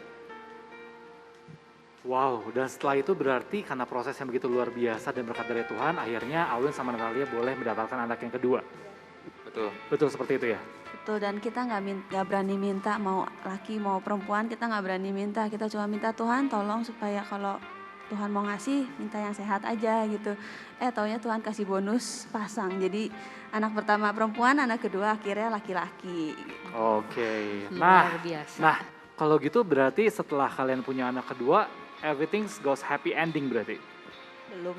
Wow, dan setelah itu berarti karena proses yang begitu luar biasa dan berkat dari Tuhan, akhirnya Alwin sama Natalia boleh mendapatkan anak yang kedua. Betul. Betul seperti itu ya? Betul, dan kita nggak berani minta mau laki mau perempuan, kita nggak berani minta, kita cuma minta Tuhan tolong supaya kalau Tuhan mau ngasih minta yang sehat aja gitu. Taunya Tuhan kasih bonus pasang, jadi anak pertama perempuan, anak kedua akhirnya laki-laki. Oke, Luar biasa. nah kalau gitu berarti setelah kalian punya anak kedua, everything goes happy ending berarti? Belum.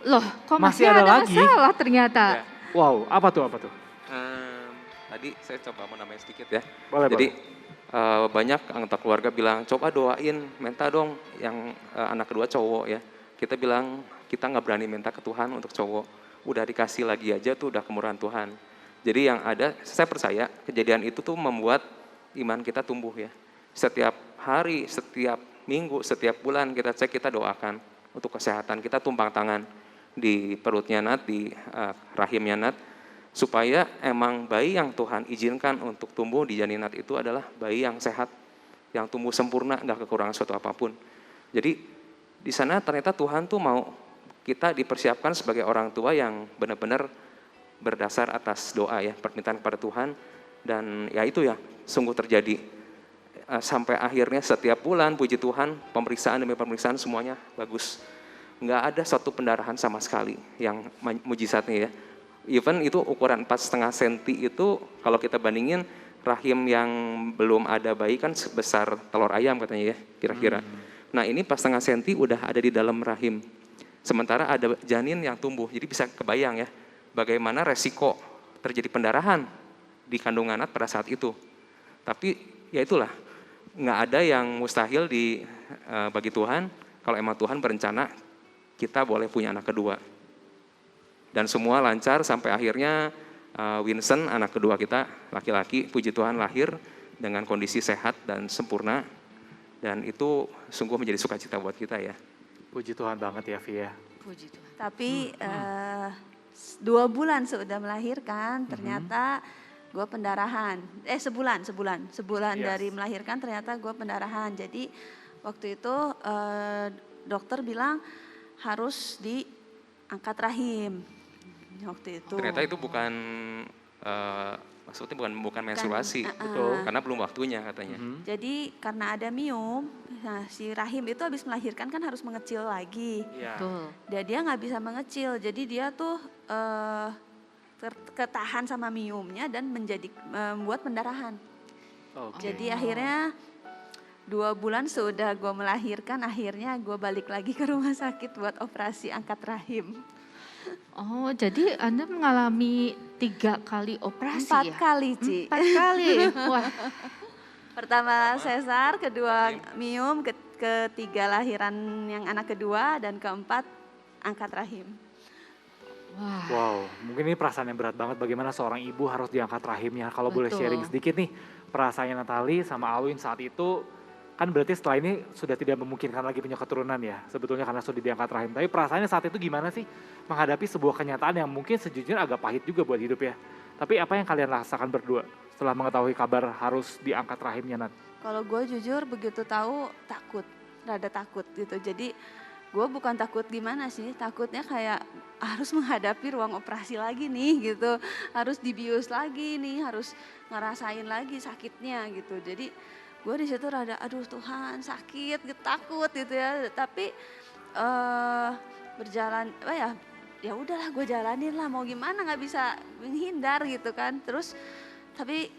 Loh, kok Masih masih ada ada lagi? masalah ternyata? Ya. Wow, apa tuh? Tadi saya coba mau nambahin sedikit ya. Boleh, Jadi banyak anggota keluarga bilang coba doain, minta dong yang anak kedua cowok ya. Kita bilang kita nggak berani minta ke Tuhan untuk cowok. Udah dikasih lagi aja tuh udah kemurahan Tuhan. Jadi yang ada, saya percaya kejadian itu tuh membuat iman kita tumbuh ya. Setiap hari, setiap minggu, setiap bulan kita cek, kita doakan untuk kesehatan. Kita tumpang tangan di perutnya Nat, di rahimnya Nat. Supaya emang bayi yang Tuhan izinkan untuk tumbuh di janin Nat itu adalah bayi yang sehat, yang tumbuh sempurna, nggak kekurangan suatu apapun. Jadi di sana ternyata Tuhan tuh mau kita dipersiapkan sebagai orang tua yang benar-benar berdasar atas doa ya, permintaan kepada Tuhan. Dan ya itu ya, sungguh terjadi. Sampai akhirnya setiap bulan, puji Tuhan, pemeriksaan demi pemeriksaan semuanya bagus. Nggak ada satu pendarahan sama sekali yang mujizatnya ya. Even itu ukuran 4,5 cm itu kalau kita bandingin rahim yang belum ada bayi kan sebesar telur ayam katanya ya kira-kira. Nah ini 4,5 cm udah ada di dalam rahim. Sementara ada janin yang tumbuh, jadi bisa kebayang ya bagaimana resiko terjadi pendarahan di kandungan Nat pada saat itu. Tapi ya itulah, nggak ada yang mustahil bagi Tuhan kalau emang Tuhan berencana kita boleh punya anak kedua. Dan semua lancar sampai akhirnya Winston anak kedua kita laki-laki puji Tuhan lahir dengan kondisi sehat dan sempurna. Dan itu sungguh menjadi sukacita buat kita ya. Puji Tuhan banget ya Vi ya. Puji Tuhan. Tapi 2 bulan sudah melahirkan, ternyata gue pendarahan. Sebulan Yes. dari melahirkan ternyata gue pendarahan. Jadi waktu itu dokter bilang harus diangkat rahim. Waktu itu. Ternyata itu bukan maksudnya bukan menstruasi, Betul. karena belum waktunya katanya. Jadi karena ada mium, nah si rahim itu habis melahirkan kan harus mengecil lagi. Iya. Betul. Dan dia nggak bisa mengecil, jadi dia tuh ketahan sama miumnya dan membuat pendarahan. Oke. Jadi akhirnya 2 bulan sudah gue melahirkan, akhirnya gue balik lagi ke rumah sakit buat operasi angkat rahim. Oh, jadi Anda mengalami 3 kali operasi 4 ya? kali, Ci. 4 kali. Wah, Pertama sesar, kedua mium, ketiga lahiran yang anak kedua, dan keempat angkat rahim. wah. Wow, mungkin ini perasaan yang berat banget bagaimana seorang ibu harus diangkat rahimnya. Kalau boleh Betul. sharing sedikit nih, perasaannya Natali sama Alwin saat itu, kan berarti setelah ini sudah tidak memungkinkan lagi punya keturunan ya, sebetulnya karena sudah diangkat rahim. Tapi perasaannya saat itu gimana sih menghadapi sebuah kenyataan yang mungkin sejujurnya agak pahit juga buat hidup ya. Tapi apa yang kalian rasakan berdua setelah mengetahui kabar harus diangkat rahimnya Nat? Kalau gue jujur begitu tahu rada takut gitu. Jadi gue bukan takut gimana sih, takutnya kayak harus menghadapi ruang operasi lagi nih gitu. Harus dibius lagi nih, harus ngerasain lagi sakitnya gitu. Jadi gue di situ rada aduh Tuhan sakit, takut gitu ya. Tapi berjalan, ya udahlah gue jalanin lah, mau gimana, nggak bisa menghindar gitu kan. Terus tapi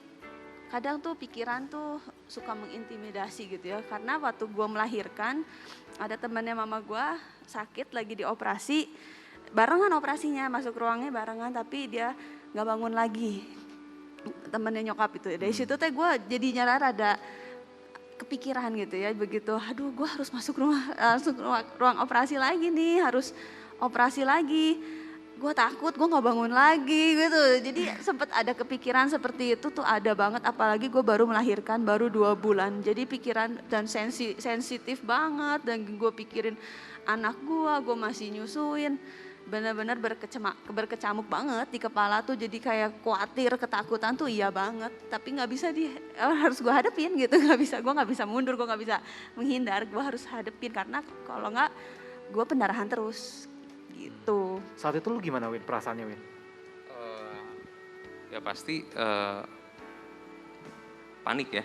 kadang tuh pikiran tuh suka mengintimidasi gitu ya, karena waktu gue melahirkan ada temannya mama gue sakit lagi dioperasi, barengan operasinya, masuk ruangnya barengan, tapi dia nggak bangun lagi, temennya nyokap itu. Dari situ teh gue jadinya rada kepikiran gitu ya, begitu aduh gue harus masuk ruang operasi lagi nih, harus operasi lagi, gue takut gue nggak bangun lagi gitu. Jadi sempat ada kepikiran seperti itu tuh, ada banget, apalagi gue baru melahirkan baru 2 bulan, jadi pikiran dan sensitif banget, dan gue pikirin anak gue masih nyusuin, benar-benar berkecamuk banget di kepala tuh, jadi kayak khawatir, ketakutan tuh iya banget, tapi nggak bisa harus gue hadepin gitu, gue nggak bisa mundur, gue nggak bisa menghindar, gue harus hadepin, karena kalau nggak gue pendarahan terus gitu. Saat itu lu gimana Win, perasaannya Win? Ya pasti panik ya,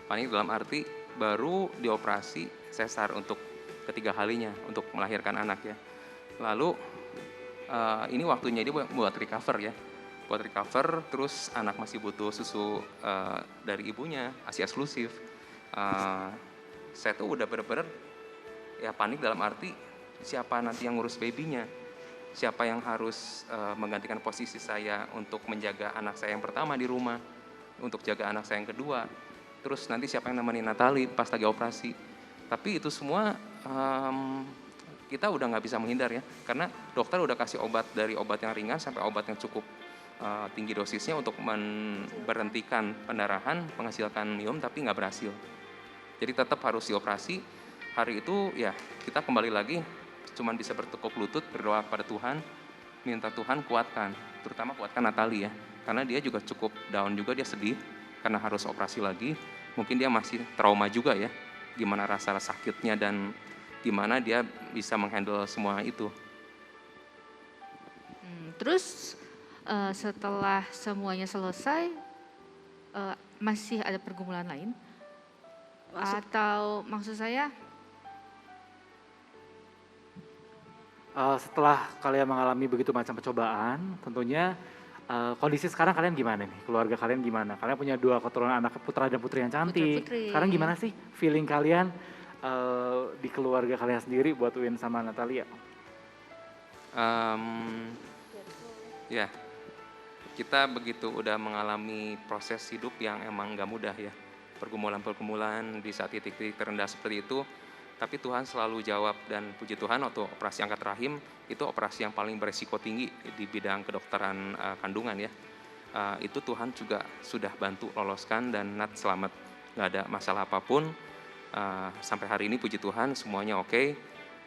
panik dalam arti baru dioperasi sesar untuk ketiga kalinya untuk melahirkan anak ya. Lalu ini waktunya dia buat recover ya, buat recover, terus anak masih butuh susu dari ibunya, ASI eksklusif. Saya tuh udah bener-bener ya panik dalam arti siapa nanti yang ngurus babynya, siapa yang harus menggantikan posisi saya untuk menjaga anak saya yang pertama di rumah, untuk jaga anak saya yang kedua, terus nanti siapa yang nemenin Natali pas lagi operasi. Tapi itu semua kita udah nggak bisa menghindar ya, karena dokter udah kasih obat dari obat yang ringan sampai obat yang cukup tinggi dosisnya untuk memberhentikan pendarahan, menghasilkan miom, tapi nggak berhasil. Jadi tetap harus dioperasi. Hari itu ya kita kembali lagi, cuman bisa bertekuk lutut, berdoa kepada Tuhan, minta Tuhan kuatkan, terutama kuatkan Natali ya, karena dia juga cukup down juga, dia sedih karena harus operasi lagi. Mungkin dia masih trauma juga ya, gimana rasa sakitnya dan gimana dia bisa menghandle semua itu. Terus setelah semuanya selesai, masih ada pergumulan lain? Atau maksud saya setelah kalian mengalami begitu macam percobaan, tentunya kondisi sekarang kalian gimana nih? Keluarga kalian gimana? Kalian punya 2 keturunan anak putra dan putri yang cantik. Putra-putri. Sekarang gimana sih feeling kalian di keluarga kalian sendiri buat Win sama Natalia? Ya, kita begitu udah mengalami proses hidup yang emang gak mudah ya, pergumulan-pergumulan di saat titik-titik terendah seperti itu, tapi Tuhan selalu jawab. Dan puji Tuhan waktu operasi angkat rahim itu operasi yang paling beresiko tinggi di bidang kedokteran kandungan ya, itu Tuhan juga sudah bantu loloskan dan Nat selamat, gak ada masalah apapun. Sampai hari ini puji Tuhan semuanya oke.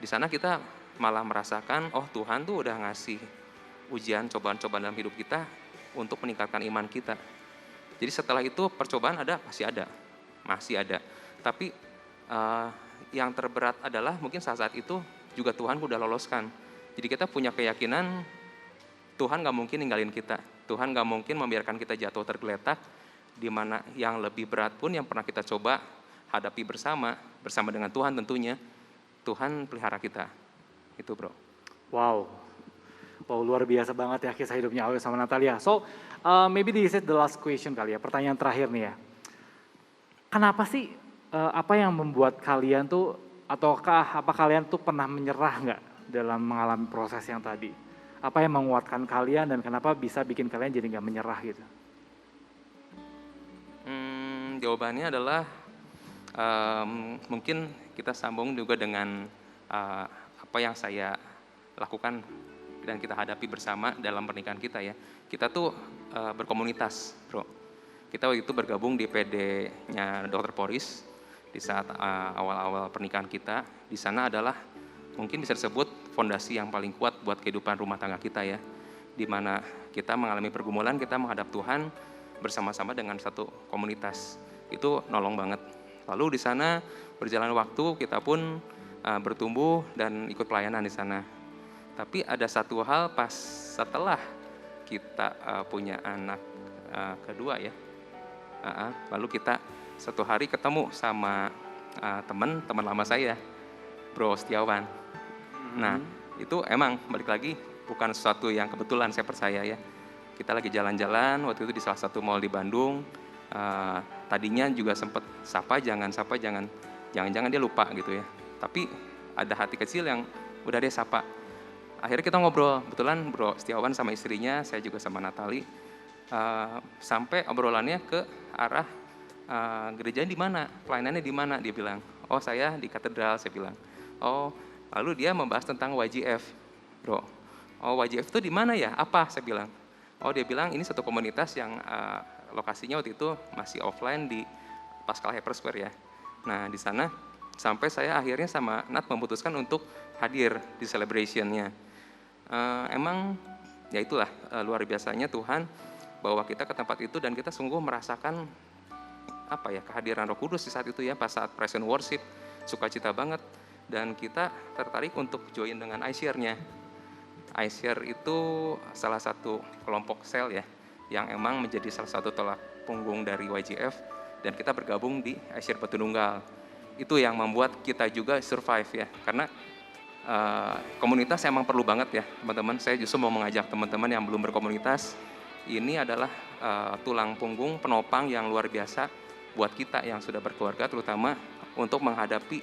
Di sana kita malah merasakan Tuhan tuh udah ngasih ujian, cobaan-cobaan dalam hidup kita untuk meningkatkan iman kita. Jadi setelah itu percobaan ada, masih ada. Tapi yang terberat adalah mungkin saat itu juga Tuhan udah loloskan. Jadi kita punya keyakinan Tuhan gak mungkin ninggalin kita. Tuhan gak mungkin membiarkan kita jatuh tergeletak, di mana yang lebih berat pun yang pernah kita coba hadapi bersama dengan Tuhan tentunya, Tuhan pelihara kita. Itu bro. Wow, luar biasa banget ya kisah hidupnya Awil sama Natalia. So, maybe this is the last question kali ya, pertanyaan terakhir nih ya. Kenapa sih, apa yang membuat kalian tuh, ataukah apa kalian tuh pernah menyerah nggak dalam mengalami proses yang tadi? Apa yang menguatkan kalian dan kenapa bisa bikin kalian jadi nggak menyerah gitu? Jawabannya adalah mungkin kita sambung juga dengan apa yang saya lakukan dan kita hadapi bersama dalam pernikahan kita ya. Kita tuh berkomunitas bro. Kita waktu itu bergabung di PD-nya Dr. Poris di saat awal-awal pernikahan kita. Di sana adalah mungkin bisa disebut fondasi yang paling kuat buat kehidupan rumah tangga kita ya. Di mana kita mengalami pergumulan, kita menghadap Tuhan bersama-sama dengan satu komunitas. Itu nolong banget. Lalu di sana berjalan waktu, kita pun bertumbuh dan ikut pelayanan di sana. Tapi ada satu hal pas setelah kita punya anak kedua ya, lalu kita satu hari ketemu sama teman lama saya, Bro Setiawan. Nah itu emang balik lagi bukan sesuatu yang kebetulan, saya percaya ya. Kita lagi jalan-jalan waktu itu di salah satu mall di Bandung. Tadinya juga sempat jangan dia lupa gitu ya. Tapi ada hati kecil yang udah dia sapa. akhirnya kita ngobrol, kebetulan Bro Setiawan sama istrinya, saya juga sama Natali, sampai obrolannya ke arah gereja di mana, pelayanannya di mana, dia bilang, oh saya di katedral, saya bilang, oh lalu dia membahas tentang YGF, Bro, oh YGF itu di mana ya, apa, saya bilang, oh dia bilang ini satu komunitas yang lokasinya waktu itu masih offline di Pascal Hyper Square ya, nah di sana sampai saya akhirnya sama Nat memutuskan untuk hadir di celebrationnya. Emang ya itulah luar biasanya Tuhan bawa kita ke tempat itu dan kita sungguh merasakan apa ya, kehadiran Roh Kudus di saat itu ya, pas saat praise and worship, sukacita banget, dan kita tertarik untuk join dengan iShare-nya. iShare itu salah satu kelompok sel ya, yang emang menjadi salah satu tolak punggung dari YGF, dan kita bergabung di iShare Batu Nunggal. Itu yang membuat kita juga survive ya, karena komunitas emang perlu banget ya teman-teman. Saya justru mau mengajak teman-teman yang belum berkomunitas, ini adalah tulang punggung penopang yang luar biasa buat kita yang sudah berkeluarga, terutama untuk menghadapi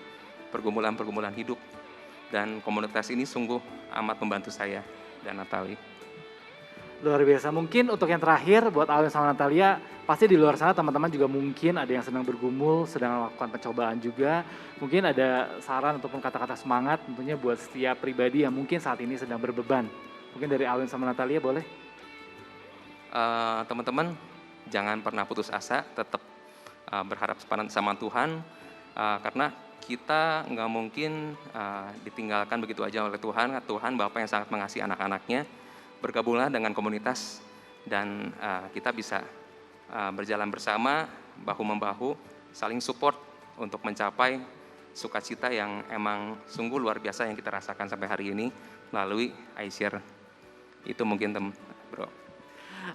pergumulan-pergumulan hidup. Dan komunitas ini sungguh amat membantu saya dan Natali. Luar biasa. Mungkin untuk yang terakhir buat Alwin sama Natalia, pasti di luar sana teman-teman juga mungkin ada yang sedang bergumul, sedang melakukan pencobaan juga. Mungkin ada saran ataupun kata-kata semangat tentunya buat setiap pribadi yang mungkin saat ini sedang berbeban. Mungkin dari Alwin sama Natalia boleh? Teman-teman jangan pernah putus asa, tetap berharap sama Tuhan, karena kita nggak mungkin ditinggalkan begitu aja oleh Tuhan. Tuhan Bapa yang sangat mengasihi anak-anaknya. Bergabunglah dengan komunitas dan kita bisa berjalan bersama, bahu-membahu, saling support untuk mencapai sukacita yang emang sungguh luar biasa yang kita rasakan sampai hari ini melalui iShare. Itu mungkin Bro.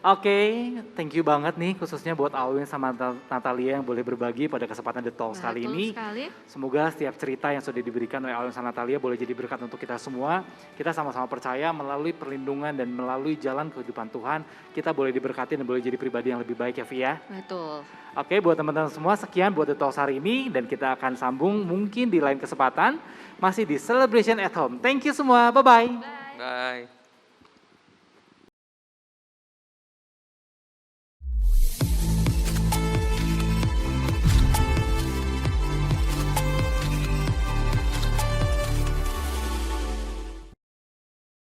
Oke, thank you banget nih khususnya buat Alwin sama Natalia yang boleh berbagi pada kesempatan The Talks kali Betul ini. sekali. Semoga setiap cerita yang sudah diberikan oleh Alwin sama Natalia boleh jadi berkat untuk kita semua. Kita sama-sama percaya melalui perlindungan dan melalui jalan kehidupan Tuhan, kita boleh diberkati dan boleh jadi pribadi yang lebih baik ya Vi ya. Betul. Oke, buat teman-teman semua sekian buat The Talks hari ini dan kita akan sambung mungkin di lain kesempatan masih di Celebration at Home. Thank you semua, bye-bye. Bye.